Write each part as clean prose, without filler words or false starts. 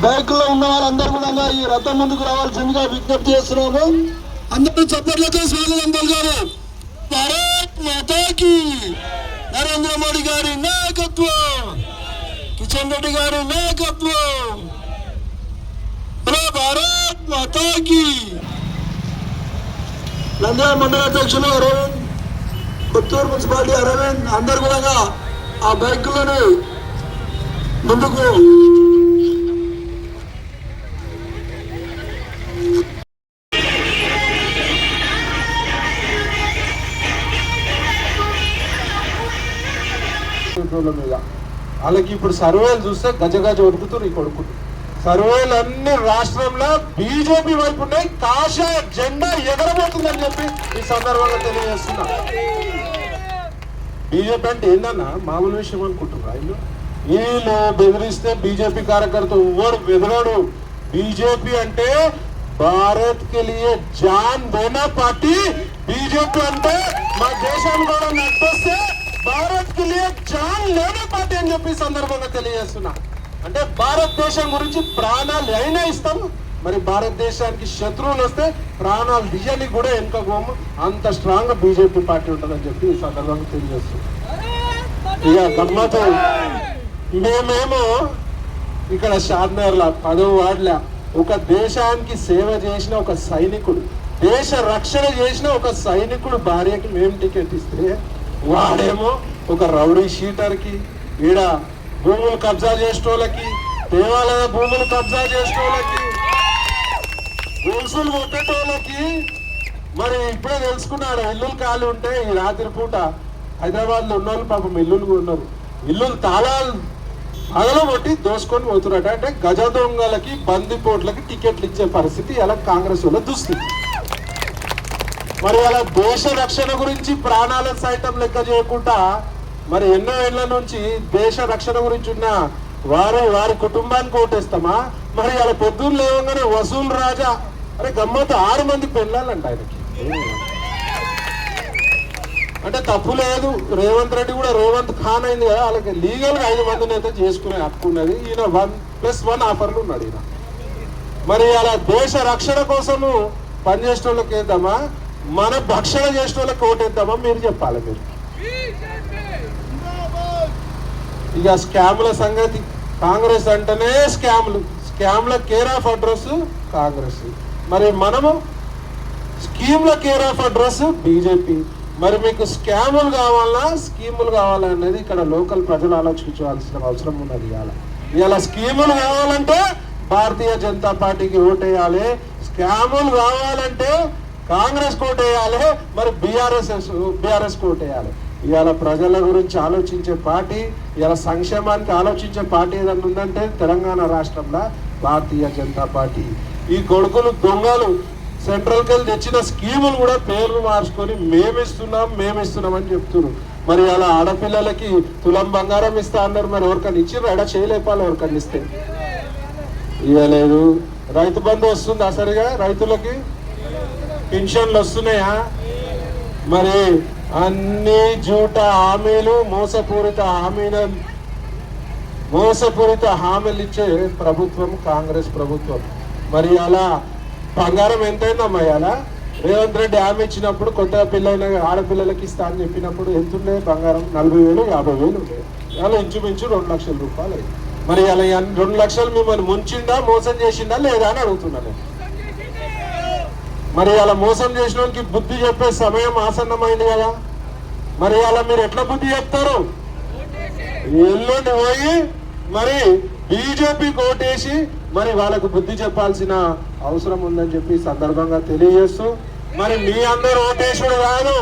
బ్యాంకులో ఉన్న వాళ్ళందరూ కూడా ఈ రథం ముందుకు రావాల్సిందిగా విజ్ఞప్తి చేస్తున్నాము. అందరూ చప్పట్లతో స్వాగతం పలికారు. భారత్ మాతాకి, నరేంద్ర మోడీ గారి నాయకత్వం, కిషన్ రెడ్డి గారి నాయకత్వం, భారత్ మాతాకి. నంద్యాల మండల అధ్యక్షులు అరవింద్, పుత్తూరు మున్సిపాలిటీ అరవింద్ అందరు కూడా ఆ బైకులను ముందుకు మీద వాళ్ళకి ఇప్పుడు సర్వేలు చూస్తే గజగజ ఉరుకుతున్నారు ఈ కొడుకులు. సర్వేలు అన్ని రాష్ట్రంలో బీజేపీ వైపు ఉన్నాయి, కాషా జెండా ఎగరబోతుందని చెప్పి ఈ సందర్భంగా తెలియజేస్తున్నా. బీజేపీ అంటే ఏందన్నా మామూలు విషయం అనుకుంటున్నా. వీళ్ళు బెదిరిస్తే బీజేపీ కార్యకర్త ఎవరు బెదరాడు. బీజేపీ అంటే భారత్ కే లియే జాన్ దేనా పార్టీ. బీజేపీ అంటే మా దేశాన్ని కూడా నడిపిస్తే భారత్ కి లియే జాన్ లేనా పార్టీ అని చెప్పి సందర్భంగా తెలియజేస్తున్నా. అంటే భారతదేశం గురించి ప్రాణాలు అయినా ఇస్తాము, మరి భారతదేశానికి శత్రువులు వస్తే ప్రాణాలు దిజానికి కూడా వెనుకపోము, అంత స్ట్రాంగ్ బీజేపీ పార్టీ ఉంటుందని చెప్పి ఈ సందర్భంగా తెలియజేస్తున్నాం. ఇక గమ్మతు, మేమేమో ఇక్కడ షాద్నగర్ల 10వ వార్డుల ఒక దేశానికి సేవ చేసిన ఒక సైనికుడు, దేశ రక్షణ చేసిన ఒక సైనికుడు భార్యకి మేము టికెట్ ఇస్తే వాడేమో ఒక రౌడీ షీటర్కి, ఈడ భూములు కబ్జా చేసేటోళ్ళకి, దేవాలయ భూములు కబ్జా చేసేటోళ్ళకి, గొలుసులు కొట్టేటోళ్ళకి, మరి ఇప్పుడే తెలుసుకున్నాడు ఇల్లులు ఖాళీ ఉంటే ఈ రాత్రి పూట హైదరాబాద్లో ఉన్నోళ్ళు పాపం ఇల్లులు ఉన్నారు, ఇల్లులు తాళాలు పగలు కొట్టి దోసుకొని పోతున్నారట. అంటే గజ దొంగలకి బందిపోట్లకి టికెట్లు ఇచ్చే పరిస్థితి ఇలా కాంగ్రెస్ వాళ్ళ దుస్థితి. మరి అలా దేశ రక్షణ గురించి ప్రాణాలను సైతం లెక్క చేయకుండా మరి ఎన్నో ఏళ్ల నుంచి దేశ రక్షణ గురించి ఉన్న వారి కుటుంబానికి ఓటేస్తామా? మరి అలా పొద్దున్న లేవగానే వసూలు రాజా, అరే గమ్మత్తు 6 మంది పెళ్ళాలంట ఆయనకి. అంటే తప్పు లేదు, రేవంత్ రెడ్డి కూడా రేవంత్ ఖాన్ అయింది కదా, వాళ్ళకి లీగల్గా 5 మందిని అయితే చేసుకునే హక్కు ఉన్నది. ఈయన 1+1 ఆఫర్లు ఉన్నాడు ఈయన. మరి అలా దేశ రక్షణ కోసము పనిచేసే వాళ్ళకి వేద్దామా, మన భక్షణ చేసే వాళ్ళకి ఓటేద్దామా? మీరు చెప్పాలి. మీరు ఇక స్కాముల సంగతి, కాంగ్రెస్ అంటేనే స్కామ్ల కేర్ ఆఫ్ అడ్రస్ కాంగ్రెస్, మరి మనము స్కీమ్ల కేర్ ఆఫ్ అడ్రస్ బీజేపీ. మరి మీకు స్కాములు కావాలా స్కీములు కావాలా అనేది ఇక్కడ లోకల్ ప్రజలు ఆలోచించవలసిన అవసరం ఉన్నది. ఇవాళ స్కీములు కావాలంటే భారతీయ జనతా పార్టీకి ఓటేయాలి, స్కాములు కావాలంటే కాంగ్రెస్ ఓటేయాలి, మరి బీఆర్ఎస్ ఓటేయాలి. ఇవాళ ప్రజల గురించి ఆలోచించే పార్టీ, ఇవాళ సంక్షేమానికి ఆలోచించే పార్టీ ఏదన్నా ఉందంటే తెలంగాణ రాష్ట్రంలో భారతీయ జనతా పార్టీ. ఈ కొడుకులు దొంగలు సెంట్రల్కి వెళ్ళి తెచ్చిన స్కీములు కూడా పేర్లు మార్చుకొని మేమిస్తున్నాం అని చెప్తున్నారు. మరి అలా ఆడపిల్లలకి తులం బంగారం ఇస్తా అన్నారు, మరి ఎవరికన్నా ఇచ్చిర్రు? ఎడ చేయలేపాలి, ఎవరికన్నా ఇస్తే ఇవ్వలేదు. రైతు బంధు వస్తుందా సరిగా? రైతులకి పెన్షన్లు వస్తున్నాయా? మరి అన్ని జూట హామీలు, మోసపూరిత హామీలు ఇచ్చే ప్రభుత్వం కాంగ్రెస్ ప్రభుత్వం. మరి అలా బంగారం ఎంతైందమ్మా? అలా రేవంత్ రెడ్డి హామీ ఇచ్చినప్పుడు కొత్తగా పెళ్ళైన ఆడపిల్లలకి ఇస్తా అని చెప్పినప్పుడు ఎంతుండే బంగారం? 40,000 50,000 ఉండేది. అలా ఇంచుమించు 2 లక్షల రూపాయలు అయింది. మరి అలా 2 లక్షలు మిమ్మల్ని ముంచిందా, మోసం చేసిందా లేదా అని అడుగుతున్నాను. మరి అలా మోసం చేసిన వాళ్ళకి బుద్ధి చెప్పే సమయం ఆసన్నమైంది కదా. మరి అలా మీరు ఎట్లా బుద్ధి చెప్తారు? ఎల్లుండి పోయి మరి బీజేపీకి ఓటేసి మరి వాళ్ళకు బుద్ధి చెప్పాల్సిన అవసరం ఉందని చెప్పి సందర్భంగా తెలియజేస్తూ, మరి మీ అందరూ ఓటేసుడు కాదు,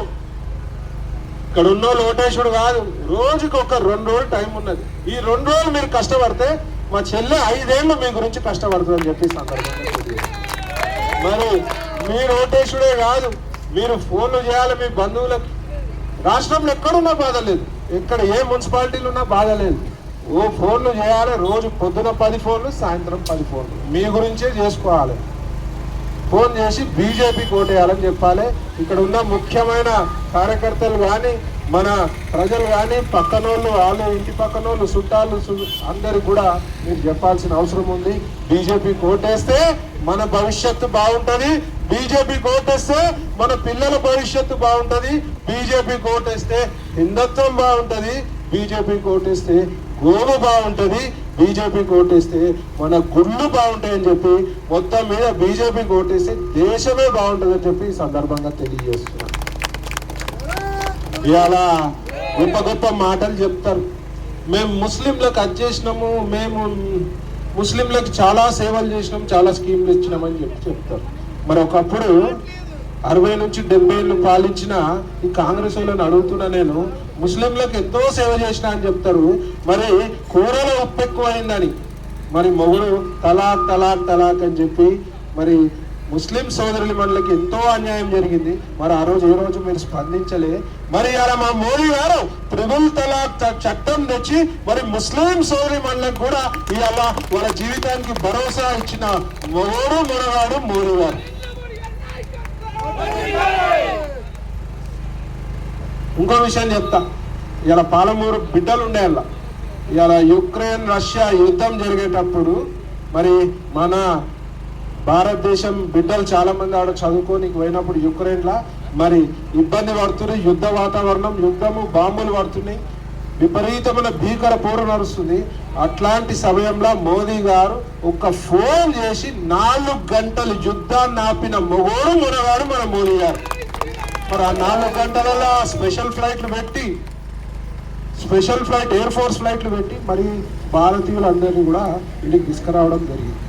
ఇక్కడ ఉన్న ఓటేసుడు కాదు, రోజుకి ఒక 2 రోజులు టైం ఉన్నది. ఈ 2 రోజులు మీరు కష్టపడితే మా చెల్లె 5 ఏళ్ళు మీ గురించి కష్టపడుతుందని చెప్పి సందర్భంగా తెలియజేస్తాం. మరి మీరు ఓటేసుడే కాదు, మీరు ఫోన్లు చేయాలి మీ బంధువులకి. రాష్ట్రంలో ఎక్కడున్నా బాధ లేదు, ఎక్కడ ఏ మున్సిపాలిటీలు ఉన్నా బాధ లేదు, ఓ ఫోన్లు చేయాలి. రోజు పొద్దున 10 ఫోన్లు, సాయంత్రం 10 ఫోన్లు మీ గురించే చేసుకోవాలి. ఫోన్ చేసి బీజేపీకి ఓటేయాలని చెప్పాలి. ఇక్కడ ఉన్న ముఖ్యమైన కార్యకర్తలు కానీ మన ప్రజలు కానీ పక్కనోళ్ళు, వాళ్ళ ఇంటి పక్కనోళ్ళు, చుట్టాలు అందరికి కూడా మీరు చెప్పాల్సిన అవసరం ఉంది. బీజేపీ కోటేస్తే మన భవిష్యత్తు బాగుంటుంది, బీజేపీ కోటేస్తే మన పిల్లల భవిష్యత్తు బాగుంటుంది, బీజేపీ కోటేస్తే హిందుత్వం బాగుంటుంది, బీజేపీ కోటేస్తే గోవు బాగుంటుంది, బీజేపీ కోటేస్తే మన గుళ్ళు బాగుంటాయని చెప్పి మొత్తం మీద బీజేపీ కోటేస్తే దేశమే బాగుంటుందని చెప్పి ఈ సందర్భంగా తెలియజేస్తున్నాను. ఇవాళ గొప్ప గొప్ప మాటలు చెప్తారు, మేము ముస్లింలకు అది చేసినాము, మేము ముస్లింలకు చాలా సేవలు చేసినాం, చాలా స్కీమ్లు ఇచ్చినామని చెప్తారు. మరి ఒకప్పుడు 60 నుంచి 70 ఏళ్ళు పాలించిన ఈ కాంగ్రెస్ వాళ్ళని అడుగుతున్నా నేను, ముస్లింలకు ఎంతో సేవ చేసినా అని చెప్తారు. మరి కూరలో ఉప్పు ఎక్కువైందని, మరి మొగుడు తలాక్ తలాక్ తలాక్ అని చెప్పి మరి ముస్లిం సోదరుల మనలకి ఎంతో అన్యాయం జరిగింది. మరి ఆ రోజు ఏ రోజు మీరు స్పందించలే. మరి ఇలా మా మోడీ గారు త్రిబుల్ తలాక్ చట్టం తెచ్చి మరి ముస్లిం సోదరి మనలకు కూడా ఇవాళ వాళ్ళ జీవితానికి భరోసా ఇచ్చిన మొనగాడు మోడీ గారు. ఇంకో విషయం చెప్తా, ఇలా పాలమూరు బిడ్డలు ఉండే అలా ఇలా యుక్రెయిన్ రష్యా యుద్ధం జరిగేటప్పుడు మరి మన భారతదేశం బిడ్డలు చాలా మంది ఆడ చదువుకోనికి పోయినప్పుడు యుక్రెయిన్లా మరి ఇబ్బంది పడుతున్నాయి, యుద్ధ వాతావరణం, యుద్ధము, బాంబులు పడుతున్నాయి, విపరీతమైన భీకర పోరు నడుస్తుంది. అట్లాంటి సమయంలో మోదీ గారు ఒక ఫోన్ చేసి 4 గంటలు యుద్ధాన్ని ఆపిన మొగోడు మునగాడు మన మోదీ గారు. మరి ఆ 4 గంటలలో స్పెషల్ ఫ్లైట్లు పెట్టి, స్పెషల్ ఫ్లైట్, ఎయిర్ ఫోర్స్ ఫ్లైట్లు పెట్టి మరి భారతీయులందరినీ కూడా ఇంటికి తీసుకురావడం జరిగింది.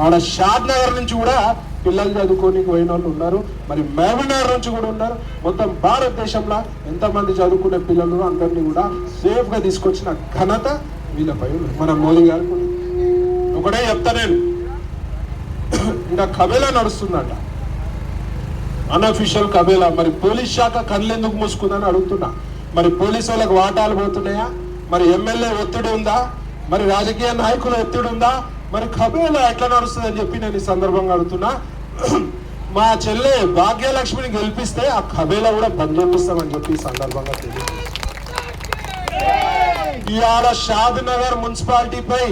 ఆడ షాద్ నగర్ నుంచి కూడా పిల్లలు చదువుకోనికి పోయిన వాళ్ళు ఉన్నారు, మరి మహబూబ్నగర్ నుంచి కూడా ఉన్నారు. మొత్తం భారతదేశంలో ఎంతమంది చదువుకునే పిల్లలు అందరినీ కూడా సేఫ్గా తీసుకొచ్చిన ఘనత వీళ్ళపై మన మోదీ గారు. ఒకటే చెప్తా నేను, ఇంకా కబేలా నడుస్తుందంట, అన్అఫీషియల్ కబేలా. మరి పోలీస్ శాఖ కళ్ళు ఎందుకు మూసుకుందని అడుగుతున్నా. మరి పోలీసు వాళ్ళకి వాటాలు పోతున్నాయా? మరి ఎమ్మెల్యే ఒత్తిడి ఉందా? మరి రాజకీయ నాయకుల ఒత్తిడి ఉందా? మరి కబేలా ఎట్లా నడుస్తుంది అని చెప్పి నేను ఈ సందర్భంగా అడుగుతున్నా. మా చెల్లె భాగ్యలక్ష్మిని గెలిపిస్తే ఆ కబేలా కూడా బంద్ చేపిస్తామని చెప్పి ఈ సందర్భంగా తెలియజేస్తాం. ఇవాళ షాద్ నగర్ మున్సిపాలిటీపై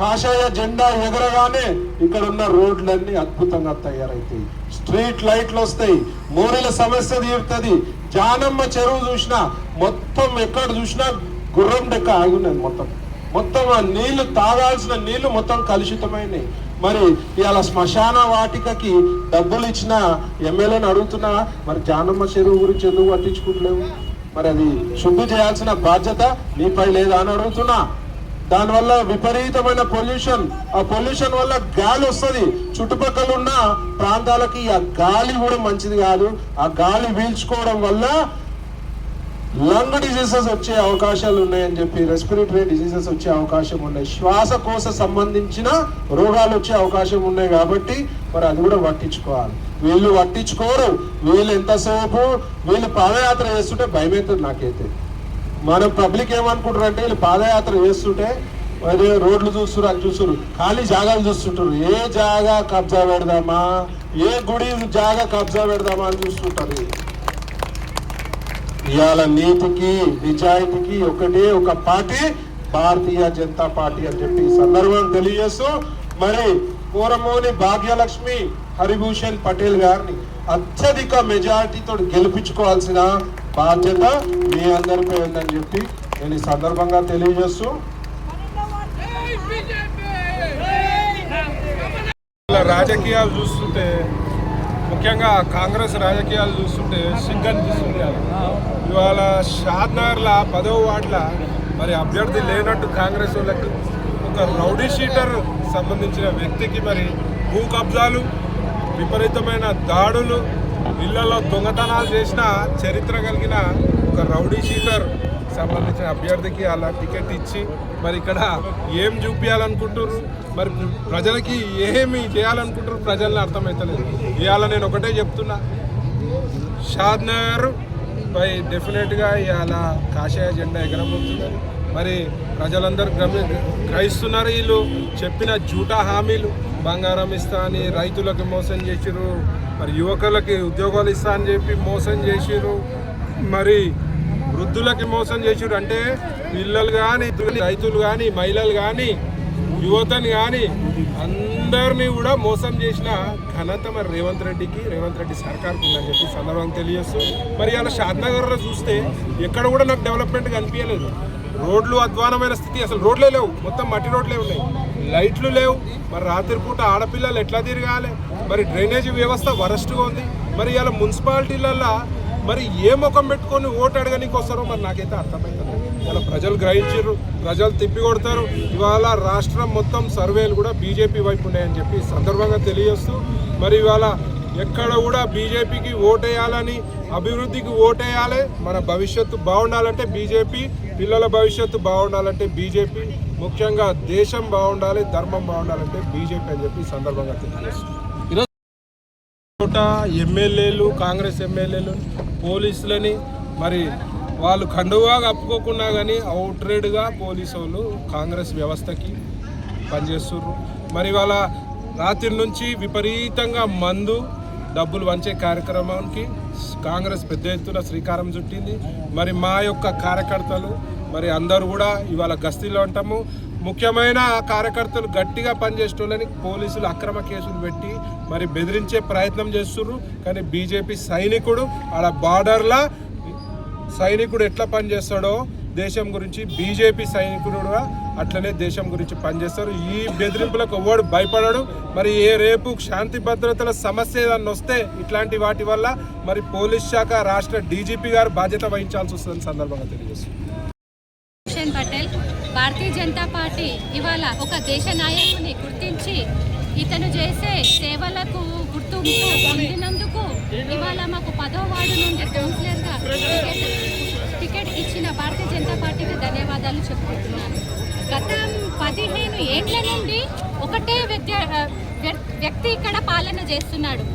కాషాయ జెండా ఎగరగానే ఇక్కడ ఉన్న రోడ్లన్నీ అద్భుతంగా తయారైతాయి, స్ట్రీట్ లైట్లు వస్తాయి, మోరీల సమస్య తీరుతుంది. జానమ్మ చెరువు చూసినా మొత్తం ఎక్కడ చూసినా గుర్రం డెక్క ఆగి ఉన్నది, మొత్తం ఆ నీళ్లు, తాగాల్సిన నీళ్లు మొత్తం కలుషితమైనవి. మరి ఇవాళ శ్మశాన వాటికకి డబ్బులు ఇచ్చిన ఎమ్మెల్యేని అడుగుతున్నా, మరి జానమ్మ చెరువు గురించి ఎందుకు పట్టించుకుంటలేవు? మరి అది శుద్ధి చేయాల్సిన బాధ్యత నీపై లేదా అని అడుగుతున్నా. దానివల్ల విపరీతమైన పొల్యూషన్, ఆ పొల్యూషన్ వల్ల గాలి వస్తుంది, చుట్టుపక్కల ఉన్న ప్రాంతాలకి ఆ గాలి కూడా మంచిది కాదు. ఆ గాలి పీల్చుకోవడం వల్ల లంగ్ డిసీజెస్ వచ్చే అవకాశాలు ఉన్నాయని చెప్పి, రెస్పిరేటరీ డిసీజెస్ వచ్చే అవకాశం ఉన్నాయి, శ్వాసకోశ సంబంధించిన రోగాలు వచ్చే అవకాశం ఉన్నాయి. కాబట్టి మరి అది కూడా పట్టించుకోవాలి. వీళ్ళు పట్టించుకోరు. వీళ్ళు ఎంతసేపు వీళ్ళు పాదయాత్ర చేస్తుంటే భయమవుతుంది నాకైతే. మనం పబ్లిక్ ఏమనుకుంటారు అంటే వీళ్ళు పాదయాత్ర చేస్తుంటే అదే రోడ్లు చూస్తున్నారు, అది చూస్తున్నారు, ఖాళీ జాగాలు చూస్తుంటారు. ఏ జాగా కబ్జా పెడదామా, ఏ గుడి జాగా కబ్జా పెడదామా అని చూస్తుంటారు. ఇవాళ నీతికి నిజాయితీకి ఒకటే ఒక పార్టీ, భారతీయ జనతా పార్టీ అని చెప్పి ఈ సందర్భం తెలియజేస్తూ, మరి కోరమోని భాగ్యలక్ష్మి హరిభూషణ్ పటేల్ గారిని అత్యధిక మెజారిటీతో గెలిపించుకోవాల్సిన బాధ్యత మీ అందరిపై ఉందని చెప్పి నేను ఈ సందర్భంగా తెలియజేస్తూ, రాజకీయాలు చూస్తుంటే, ముఖ్యంగా కాంగ్రెస్ రాజకీయాలు చూస్తుంటే సిగ్గనిపిస్తుంది. ఇవాళ షాద్నగర్ల 10వ వార్డుల మరి అభ్యర్థి లేనట్టు కాంగ్రెస్ వాళ్ళకి ఒక రౌడీ షీటర్ సంబంధించిన వ్యక్తికి మరి భూ కబ్జాలు, విపరీతమైన దాడులు, ఇళ్లలో దొంగతనాలు చేసిన చరిత్ర కలిగిన ఒక రౌడీ షీటర్ సంబంధించిన అభ్యర్థికి అలా టికెట్ ఇచ్చి మరి ఇక్కడ ఏం చూపించాలనుకుంటారు, మరి ప్రజలకి ఏమి చేయాలనుకుంటారు ప్రజల్ని అర్థమవుతలేదు. ఇవాళ నేను ఒకటే చెప్తున్నా, షాద్నగర్ పై డెఫినెట్గా ఇవాళ కాషాయ జెండా ఎగరబోతుందని మరి ప్రజలందరూ గ్రహిస్తున్నారు. వీళ్ళు చెప్పిన జూటా హామీలు, బంగారం ఇస్తా అని రైతులకు మోసం చేసిరు, మరి యువకులకి ఉద్యోగాలు ఇస్తా అని చెప్పి మోసం చేసిరు, మరి వృద్ధులకి మోసం చేసిరు. అంటే పిల్లలు కానీ, రైతులు కానీ, మహిళలు కానీ, యువతని కానీ అందరినీ కూడా మోసం చేసిన ఘనత మరి రేవంత్ రెడ్డి సర్కార్కి ఉందని చెప్పి సందర్భంగా తెలియజేస్తూ, మరి అలా షాద్నగర్లో చూస్తే ఎక్కడ కూడా నాకు డెవలప్మెంట్ కనిపించలేదు. రోడ్లు అధ్వానమైన స్థితి, అసలు రోడ్లే లేవు, మొత్తం మట్టి రోడ్లే ఉన్నాయి, లైట్లు లేవు. మరి రాత్రిపూట ఆడపిల్లలు ఎట్లా తిరగాలి? మరి డ్రైనేజీ వ్యవస్థ వరస్ట్గా ఉంది. మరి ఇలా మున్సిపాలిటీలల్లో మరి ఏ ముఖం పెట్టుకొని ఓటు అడగడానికి వస్తారో మరి నాకైతే అర్థమవుతుంది. ఇలా ప్రజలు గ్రహించారు, ప్రజలు తిప్పి కొడతారు. ఇవాళ రాష్ట్రం మొత్తం సర్వేలు కూడా బీజేపీ వైపు ఉన్నాయని చెప్పి సందర్భంగా తెలియజేస్తూ, మరి ఇవాళ ఎక్కడ కూడా బీజేపీకి ఓటేయాలని, అభివృద్ధికి ఓటేయాలి, మన భవిష్యత్తు బాగుండాలంటే బీజేపీ, పిల్లల భవిష్యత్తు బాగుండాలంటే బీజేపీ, ముఖ్యంగా దేశం బాగుండాలి, ధర్మం బాగుండాలంటే బీజేపీ అని చెప్పి సందర్భంగా తెలియజేస్తుంది. ఎమ్మెల్యేలు, కాంగ్రెస్ ఎమ్మెల్యేలు పోలీసులని మరి వాళ్ళు కండువా కప్పుకోకున్నా కానీ అవుట్రేడ్గా పోలీసు వాళ్ళు కాంగ్రెస్ వ్యవస్థకి పనిచేస్తున్నారు. మరి వాళ్ళ రాత్రి నుంచి విపరీతంగా మందు డబ్బులు వంచే కార్యక్రమానికి కాంగ్రెస్ పెద్ద ఎత్తున శ్రీకారం చుట్టింది. మరి మా యొక్క కార్యకర్తలు మరి అందరూ కూడా ఇవాళ గస్తీలో ఉంటాము. ముఖ్యమైన కార్యకర్తలు గట్టిగా పనిచేసేటోళ్ళని పోలీసులు అక్రమ కేసులు పెట్టి మరి బెదిరించే ప్రయత్నం చేస్తున్నారు. కానీ బీజేపీ సైనికుడు ఆడ బార్డర్లా సైనికుడు ఎట్లా పనిచేస్తాడో దేశం గురించి బీజేపీ సైనికుడు కూడా అట్లనే దేశం గురించి పనిచేస్తారు. ఈ బెదిరింపులకు ఎవడు భయపడడు. మరి రేపు శాంతి భద్రతల సమస్య ఏదన్నా వస్తే ఇట్లాంటి వాటి వల్ల మరి పోలీస్ శాఖ రాష్ట్ర డీజీపీ గారు బాధ్యత వహించాల్సి వస్తుందని సందర్భంగా తెలియజేస్తుంది. పటేల్ భారతీయ జనతా పార్టీ ఇవాళ ఒక దేశ నాయకుని గుర్తించి ఇతను చేసే సేవలకు గుర్తింపు పొందినందుకు ఇవాళ మాకు 10వ వార్డు నుండి కౌన్సిలర్గా టికెట్ ఇచ్చిన భారతీయ జనతా పార్టీకి ధన్యవాదాలు చెప్పుకుంటున్నాను. గత 15 ఏళ్ల నుండి ఒకటే వ్యక్తి ఇక్కడ పాలన చేస్తున్నాడు.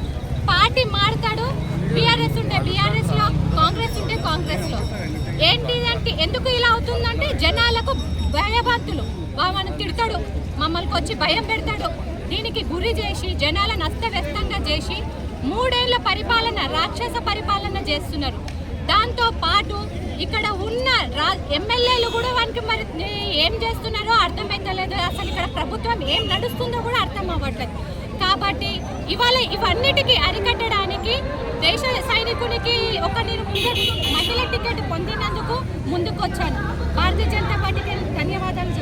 పార్టీ మారుతాడు, బీఆర్ఎస్ ఉంటే బీఆర్ఎస్లో, కాంగ్రెస్ ఉంటే కాంగ్రెస్లో. ఏంటిదంటే ఎందుకు ఇలా అవుతుందంటే జనాలకు భయభక్తులు, వాళ్ళని తిడతాడు, మమ్మల్ని వచ్చి భయం పెడతాడు. దీనికి గురి చేసి జనాలను అస్తవ్యస్తంగా చేసి 3 ఏళ్ల పరిపాలన, రాక్షస పరిపాలన చేస్తున్నారు. దాంతో పాటు ఇక్కడ ఉన్న ఎమ్మెల్యేలు కూడా వానికి మరి ఏం చేస్తున్నారో అర్థమైతలేదు. అసలు ఇక్కడ ప్రభుత్వం ఏం నడుస్తుందో కూడా అర్థం అవ్వట్లేదు. కాబట్టి ఇవాళ ఇవన్నిటికీ అరికట్టడానికి దేశ సైనికునికి నేను మహిళా టికెట్ పొందినందుకు ముందుకు వచ్చాను. భారతీయ జనతా పార్టీకి ధన్యవాదాలు